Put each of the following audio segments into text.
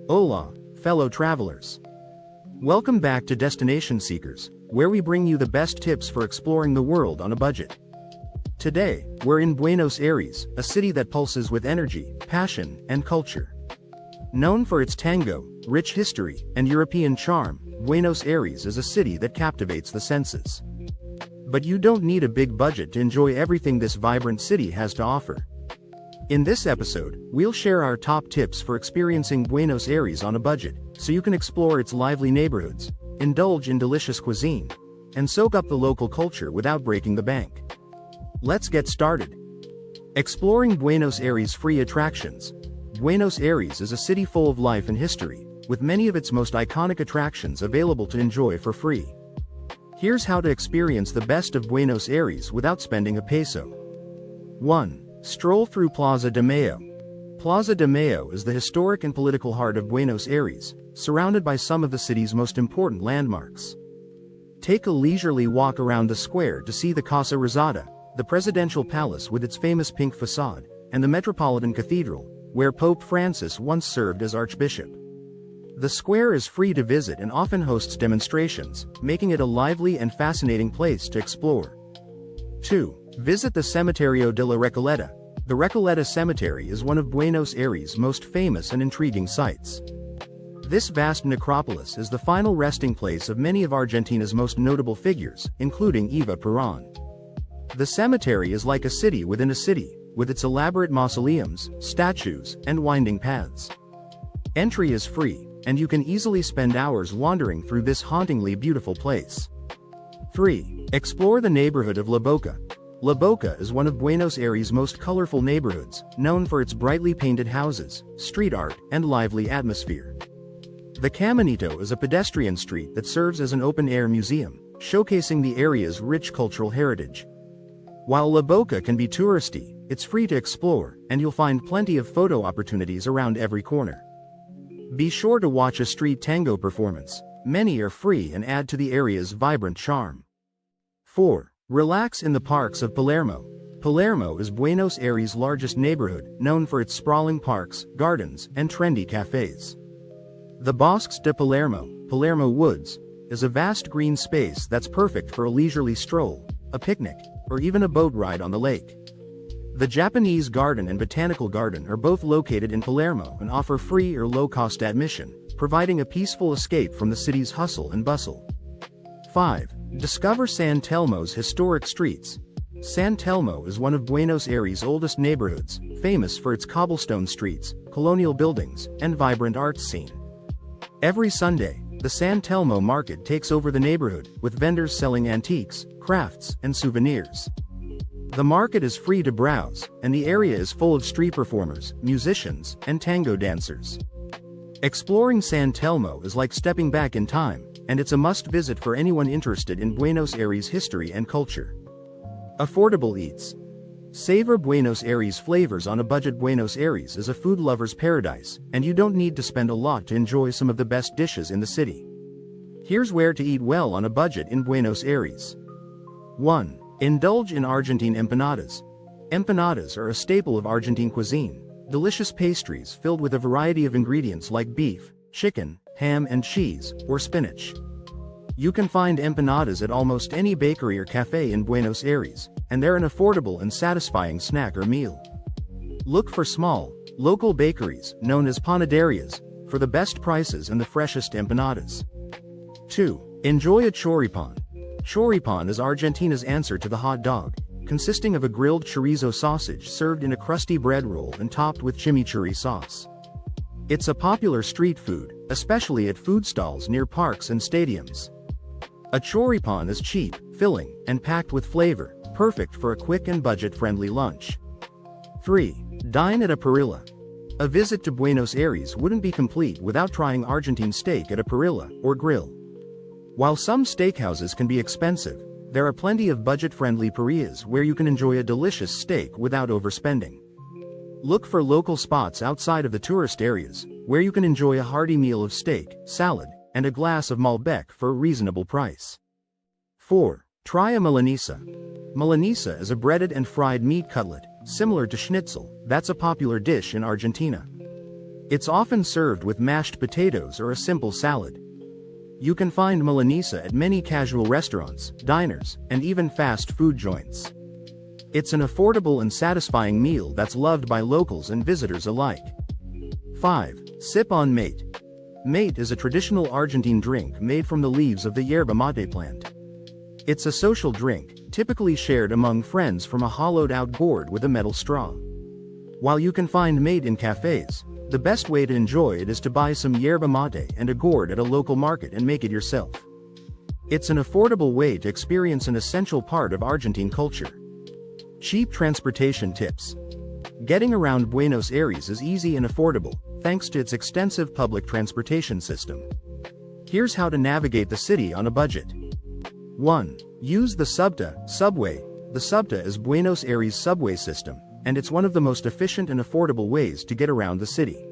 Hola, fellow travelers. Welcome back to Destination Seekers, where we bring you the best tips for exploring the world on a budget. Today, we're in Buenos Aires, a city that pulses with energy, passion, and culture. Known for its tango, rich history, and European charm, Buenos Aires is a city that captivates the senses. But you don't need a big budget to enjoy everything this vibrant city has to offer. In this episode, we'll share our top tips for experiencing Buenos Aires on a budget, so you can explore its lively neighborhoods, indulge in delicious cuisine, and soak up the local culture without breaking the bank. Let's get started. Exploring Buenos Aires free attractions. Buenos Aires is a city full of life and history, with many of its most iconic attractions available to enjoy for free. Here's how to experience the best of Buenos Aires without spending a peso. 1. Stroll through Plaza de Mayo. Plaza de Mayo is the historic and political heart of Buenos Aires, surrounded by some of the city's most important landmarks. Take a leisurely walk around the square to see the Casa Rosada, the presidential palace with its famous pink facade, and the Metropolitan Cathedral, where Pope Francis once served as Archbishop. The square is free to visit and often hosts demonstrations, making it a lively and fascinating place to explore. 2. Visit the Cementerio de la Recoleta. The Recoleta Cemetery is one of Buenos Aires' most famous and intriguing sites. This vast necropolis is the final resting place of many of Argentina's most notable figures, including Eva Perón. The cemetery is like a city within a city, with its elaborate mausoleums, statues, and winding paths. Entry is free, and you can easily spend hours wandering through this hauntingly beautiful place. 3. Explore the neighborhood of La Boca. La Boca is one of Buenos Aires' most colorful neighborhoods, known for its brightly painted houses, street art, and lively atmosphere. The Caminito is a pedestrian street that serves as an open-air museum, showcasing the area's rich cultural heritage. While La Boca can be touristy, it's free to explore, and you'll find plenty of photo opportunities around every corner. Be sure to watch a street tango performance. Many are free and add to the area's vibrant charm. 4. Relax in the parks of Palermo. Palermo is Buenos Aires' largest neighborhood, known for its sprawling parks, gardens, and trendy cafes. The Bosques de Palermo, Palermo Woods, is a vast green space that's perfect for a leisurely stroll, a picnic, or even a boat ride on the lake. The Japanese Garden and Botanical Garden are both located in Palermo and offer free or low-cost admission, providing a peaceful escape from the city's hustle and bustle. 5. Discover San Telmo's historic streets. San Telmo is one of Buenos Aires' oldest neighborhoods, famous for its cobblestone streets, colonial buildings, and vibrant arts scene. Every Sunday, the San Telmo market takes over the neighborhood, with vendors selling antiques, crafts, and souvenirs. The market is free to browse, and the area is full of street performers, musicians, and tango dancers. Exploring San Telmo is like stepping back in time, and it's a must-visit for anyone interested in Buenos Aires history and culture. Affordable eats. Savor Buenos Aires flavors on a budget. Buenos Aires is a food lover's paradise, and you don't need to spend a lot to enjoy some of the best dishes in the city. Here's where to eat well on a budget in Buenos Aires. 1. Indulge in Argentine empanadas. Empanadas are a staple of Argentine cuisine, delicious pastries filled with a variety of ingredients like beef, chicken, ham and cheese, or spinach. You can find empanadas at almost any bakery or cafe in Buenos Aires, and they're an affordable and satisfying snack or meal. Look for small, local bakeries, known as panaderias, for the best prices and the freshest empanadas. 2. Enjoy a choripan. Choripan is Argentina's answer to the hot dog, consisting of a grilled chorizo sausage served in a crusty bread roll and topped with chimichurri sauce. It's a popular street food, especially at food stalls near parks and stadiums. A choripan is cheap, filling, and packed with flavor, perfect for a quick and budget-friendly lunch. 3. Dine at a parrilla. A visit to Buenos Aires wouldn't be complete without trying Argentine steak at a parrilla, or grill. While some steakhouses can be expensive, there are plenty of budget-friendly parrillas where you can enjoy a delicious steak without overspending. Look for local spots outside of the tourist areas, where you can enjoy a hearty meal of steak, salad, and a glass of Malbec for a reasonable price. 4. Try a milanesa. Milanesa is a breaded and fried meat cutlet, similar to schnitzel, that's a popular dish in Argentina. It's often served with mashed potatoes or a simple salad. You can find Milanesa at many casual restaurants, diners, and even fast food joints. It's an affordable and satisfying meal that's loved by locals and visitors alike. 5. Sip on mate. Mate is a traditional Argentine drink made from the leaves of the yerba mate plant. It's a social drink, typically shared among friends from a hollowed-out gourd with a metal straw. While you can find mate in cafes, the best way to enjoy it is to buy some yerba mate and a gourd at a local market and make it yourself. It's an affordable way to experience an essential part of Argentine culture. Cheap transportation tips. Getting around Buenos Aires is easy and affordable, thanks to its extensive public transportation system. Here's how to navigate the city on a budget. 1. Use the SUBTA subway. The SUBTA is Buenos Aires' subway system, and it's one of the most efficient and affordable ways to get around the city.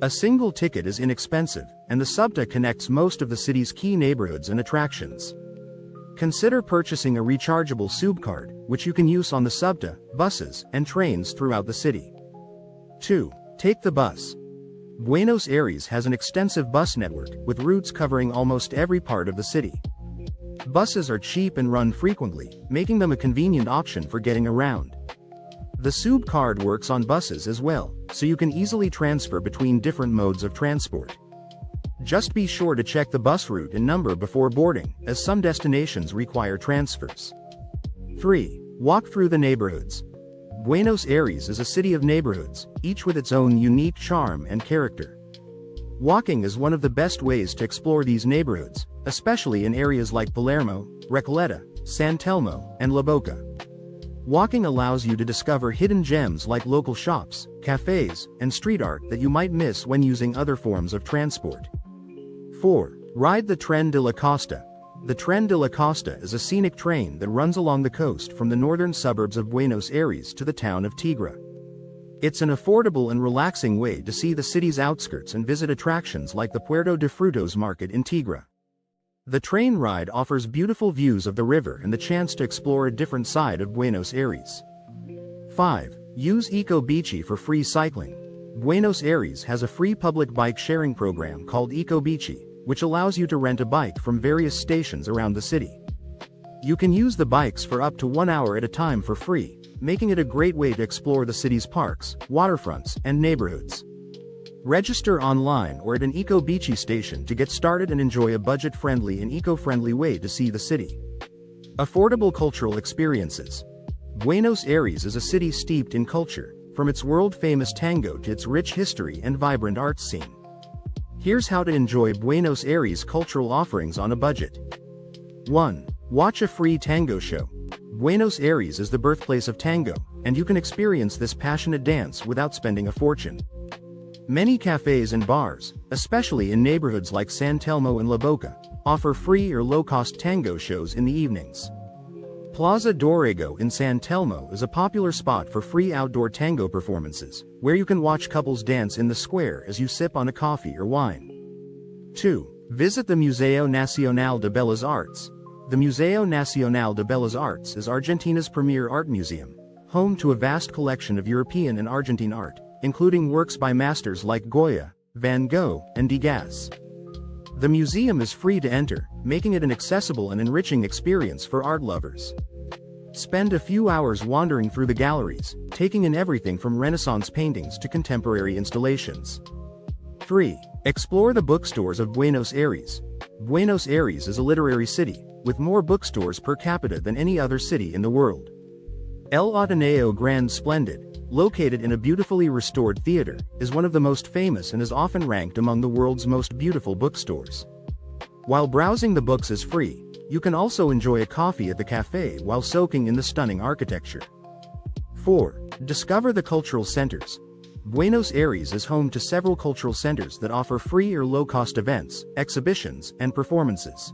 A single ticket is inexpensive, and the SUBTA connects most of the city's key neighborhoods and attractions. Consider purchasing a rechargeable SUB card, which you can use on the SUBTA, buses, and trains throughout the city. 2. Take the bus. Buenos Aires has an extensive bus network, with routes covering almost every part of the city. Buses are cheap and run frequently, making them a convenient option for getting around. The SUB card works on buses as well, so you can easily transfer between different modes of transport. Just be sure to check the bus route and number before boarding, as some destinations require transfers. 3. Walk through the neighborhoods. Buenos Aires is a city of neighborhoods, each with its own unique charm and character. Walking is one of the best ways to explore these neighborhoods, especially in areas like Palermo, Recoleta, San Telmo, and La Boca. Walking allows you to discover hidden gems like local shops, cafes, and street art that you might miss when using other forms of transport. 4. Ride the Tren de la Costa. The Tren de la Costa is a scenic train that runs along the coast from the northern suburbs of Buenos Aires to the town of Tigre. It's an affordable and relaxing way to see the city's outskirts and visit attractions like the Puerto de Frutos market in Tigre. The train ride offers beautiful views of the river and the chance to explore a different side of Buenos Aires. 5. Use Eco Bici for free cycling. Buenos Aires has a free public bike sharing program called Eco Bici, which allows you to rent a bike from various stations around the city. You can use the bikes for up to 1 hour at a time for free, making it a great way to explore the city's parks, waterfronts, and neighborhoods. Register online or at an Eco Bici station to get started and enjoy a budget-friendly and eco-friendly way to see the city. Affordable cultural experiences. Buenos Aires is a city steeped in culture, from its world-famous tango to its rich history and vibrant arts scene. Here's how to enjoy Buenos Aires cultural offerings on a budget. 1. Watch a free tango show. Buenos Aires is the birthplace of tango, and you can experience this passionate dance without spending a fortune. Many cafes and bars, especially in neighborhoods like San Telmo and La Boca, offer free or low-cost tango shows in the evenings. Plaza Dorrego in San Telmo is a popular spot for free outdoor tango performances, where you can watch couples dance in the square as you sip on a coffee or wine. 2. Visit the Museo Nacional de Bellas Artes. The Museo Nacional de Bellas Artes is Argentina's premier art museum, home to a vast collection of European and Argentine art, including works by masters like Goya, Van Gogh, and Degas. The museum is free to enter, making it an accessible and enriching experience for art lovers. Spend a few hours wandering through the galleries, taking in everything from Renaissance paintings to contemporary installations. 3. Explore the bookstores of Buenos Aires. Buenos Aires is a literary city, with more bookstores per capita than any other city in the world. El Ateneo Grand Splendid, located in a beautifully restored theater, is one of the most famous and is often ranked among the world's most beautiful bookstores. While browsing the books is free, you can also enjoy a coffee at the cafe while soaking in the stunning architecture. 4. Discover the cultural centers. Buenos Aires is home to several cultural centers that offer free or low-cost events, exhibitions, and performances.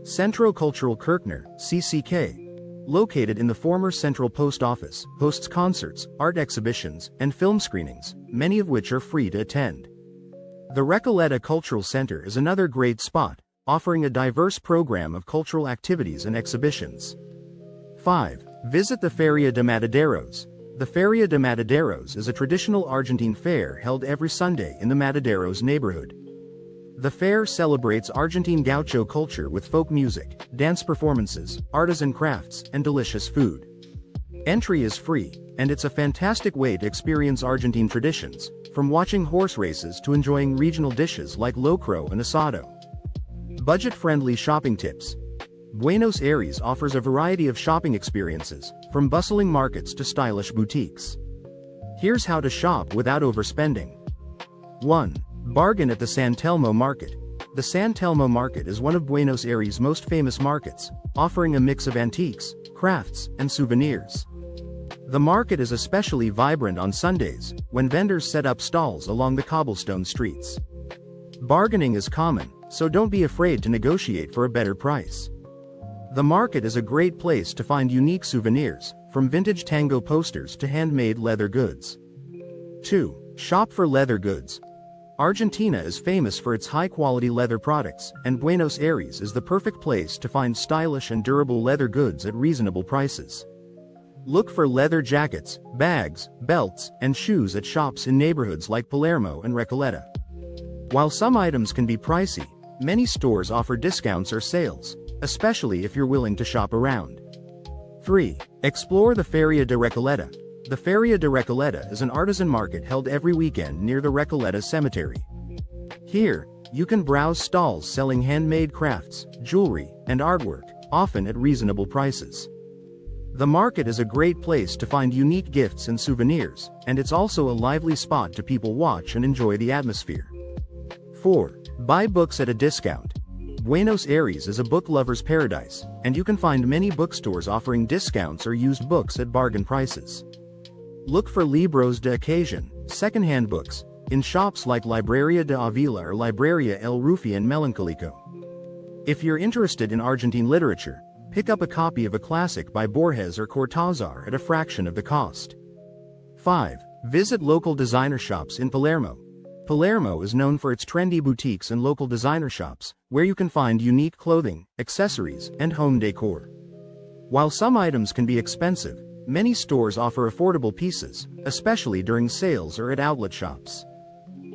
Centro Cultural Kirchner, CCK, located in the former Central Post Office, hosts concerts, art exhibitions, and film screenings, many of which are free to attend. The Recoleta Cultural Center is another great spot, offering a diverse program of cultural activities and exhibitions. 5. Visit the Feria de Mataderos. The Feria de Mataderos is a traditional Argentine fair held every Sunday in the Mataderos neighborhood. The fair celebrates Argentine gaucho culture with folk music, dance performances, artisan crafts, and delicious food. Entry is free, and it's a fantastic way to experience Argentine traditions, from watching horse races to enjoying regional dishes like locro and asado. Budget-friendly shopping tips. Buenos Aires offers a variety of shopping experiences, from bustling markets to stylish boutiques. Here's how to shop without overspending. 1. Bargain at the San Telmo Market. The San Telmo Market is one of Buenos Aires' most famous markets, offering a mix of antiques, crafts, and souvenirs. The market is especially vibrant on Sundays, when vendors set up stalls along the cobblestone streets. Bargaining is common, so don't be afraid to negotiate for a better price. The market is a great place to find unique souvenirs, from vintage tango posters to handmade leather goods. 2. Shop for leather goods. Argentina is famous for its high-quality leather products, and Buenos Aires is the perfect place to find stylish and durable leather goods at reasonable prices. Look for leather jackets, bags, belts, and shoes at shops in neighborhoods like Palermo and Recoleta. While some items can be pricey, many stores offer discounts or sales, especially if you're willing to shop around. 3. Explore the Feria de Recoleta. The Feria de Recoleta is an artisan market held every weekend near the Recoleta Cemetery. Here, you can browse stalls selling handmade crafts, jewelry, and artwork, often at reasonable prices. The market is a great place to find unique gifts and souvenirs, and it's also a lively spot to people watch and enjoy the atmosphere. 4. Buy books at a discount. Buenos Aires is a book lover's paradise, and you can find many bookstores offering discounts or used books at bargain prices. Look for libros de occasion, second-hand books, in shops like Libreria de Avila or Libreria El Rufián Melancólico. If you're interested in Argentine literature, pick up a copy of a classic by Borges or Cortázar at a fraction of the cost. 5. Visit local designer shops in Palermo. Palermo is known for its trendy boutiques and local designer shops, where you can find unique clothing, accessories, and home decor. While some items can be expensive, many stores offer affordable pieces, especially during sales or at outlet shops.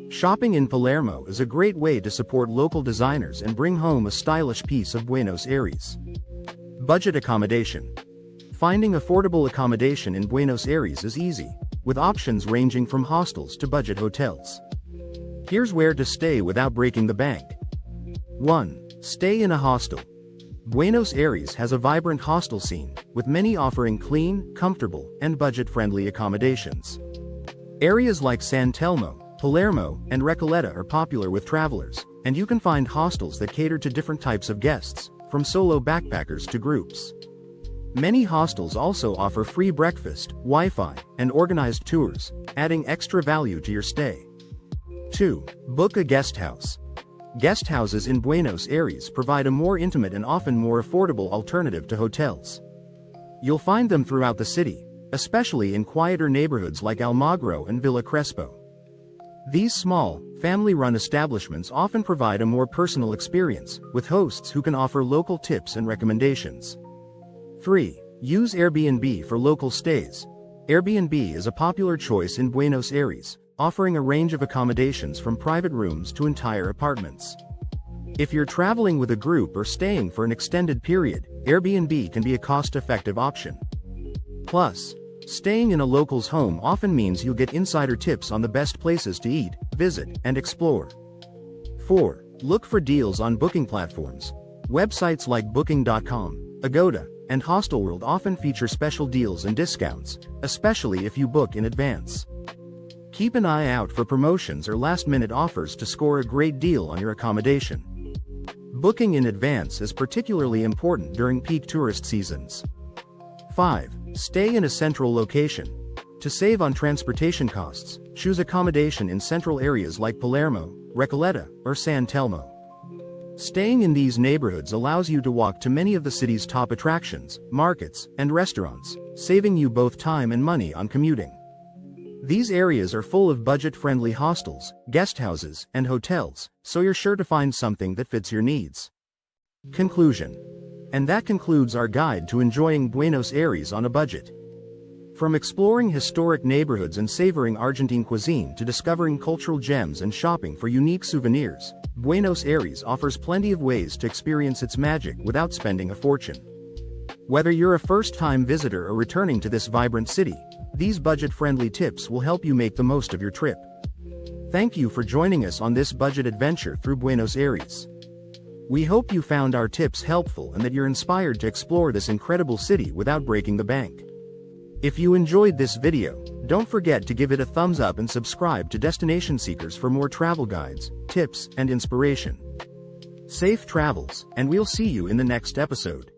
Shopping in Palermo is a great way to support local designers and bring home a stylish piece of Buenos Aires. Budget accommodation. Finding affordable accommodation in Buenos Aires is easy, with options ranging from hostels to budget hotels. Here's where to stay without breaking the bank. 1. Stay in a hostel. Buenos Aires has a vibrant hostel scene, with many offering clean, comfortable, and budget-friendly accommodations. Areas like San Telmo, Palermo, and Recoleta are popular with travelers, and you can find hostels that cater to different types of guests, from solo backpackers to groups. Many hostels also offer free breakfast, Wi-Fi, and organized tours, adding extra value to your stay. 2. Book a guest house. Guest houses in Buenos Aires provide a more intimate and often more affordable alternative to hotels. You'll find them throughout the city, especially in quieter neighborhoods like Almagro and Villa Crespo. These small, family-run establishments often provide a more personal experience, with hosts who can offer local tips and recommendations. 3. Use Airbnb for local stays. Airbnb is a popular choice in Buenos Aires, offering a range of accommodations from private rooms to entire apartments. If you're traveling with a group or staying for an extended period, Airbnb can be a cost-effective option. Plus, staying in a local's home often means you'll get insider tips on the best places to eat, visit, and explore. 4. Look for deals on booking platforms. Websites like Booking.com, Agoda, and Hostelworld often feature special deals and discounts, especially if you book in advance. Keep an eye out for promotions or last-minute offers to score a great deal on your accommodation. Booking in advance is particularly important during peak tourist seasons. 5. Stay in a central location. To save on transportation costs, choose accommodation in central areas like Palermo, Recoleta, or San Telmo. Staying in these neighborhoods allows you to walk to many of the city's top attractions, markets, and restaurants, saving you both time and money on commuting. These areas are full of budget-friendly hostels, guest houses, and hotels, so you're sure to find something that fits your needs. Conclusion. And that concludes our guide to enjoying Buenos Aires on a budget. From exploring historic neighborhoods and savoring Argentine cuisine to discovering cultural gems and shopping for unique souvenirs, Buenos Aires offers plenty of ways to experience its magic without spending a fortune. Whether you're a first-time visitor or returning to this vibrant city, these budget-friendly tips will help you make the most of your trip. Thank you for joining us on this budget adventure through Buenos Aires. We hope you found our tips helpful and that you're inspired to explore this incredible city without breaking the bank. If you enjoyed this video, don't forget to give it a thumbs up and subscribe to Destination Seekers for more travel guides, tips, and inspiration. Safe travels, and we'll see you in the next episode.